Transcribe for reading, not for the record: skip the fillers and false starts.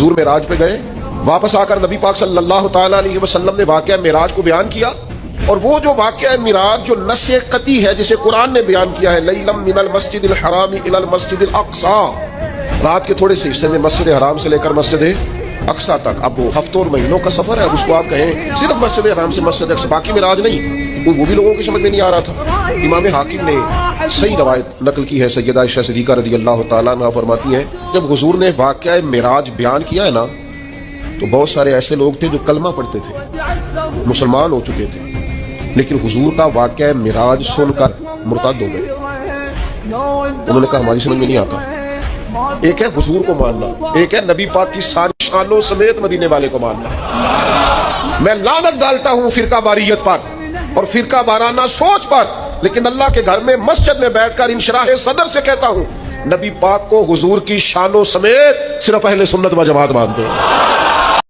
हुजूर मेराज पे गए, वापस आकर नबी पाक सल्लल्लाहु ताला अलैहि वसल्लम ने वाक़या मेराज को बयान किया, और वो जो वाक़या मेराज जो नस्से कती है जिसे कुरान ने बयान किया है, लैलम मिनल मस्जिदिल हरामी इलल मस्जिदिल अक्सा, रात के थोड़े से हिस्से में मस्जिद हराम से लेकर मस्जिद अक्सा तक। अब वो हफ्तों और महीनों का सफर है, उसको आप कहें सिर्फ मस्जिद हराम से मस्जिद अक्सा, बाकी मेराज नहीं, वो भी लोगों की समझ में नहीं आ रहा था। इमाम हाकिम ने सही रवायत नकल की है, सैयदा आयशा सिद्दीक़ा रज़ियल्लाहु ताला अन्हा फरमाती हैं, जब हुजूर ने वाक़या मेराज बयान किया है ना, तो बहुत सारे ऐसे लोग थे जो कलमा पढ़ते थे, मुसलमान हो चुके थे, लेकिन हुजूर का वाक़या मेराज सुनकर मुर्तद हो गए। उन्होंने कहा हमारी समझ में नहीं आता। एक है हुजूर को मानना, एक है नबी पाक की सारी शानों समेत मदीने वाले को मानना। मैं लानत डालता हूं फिरका वारियत पर और फिरका वाराना सोच पर, लेकिन अल्लाह के घर में मस्जिद में बैठकर इंशराह सदर से कहता हूं, नबी पाक को हुजूर की शानों समेत सिर्फ अहले सुन्नत व जमात मानते हैं।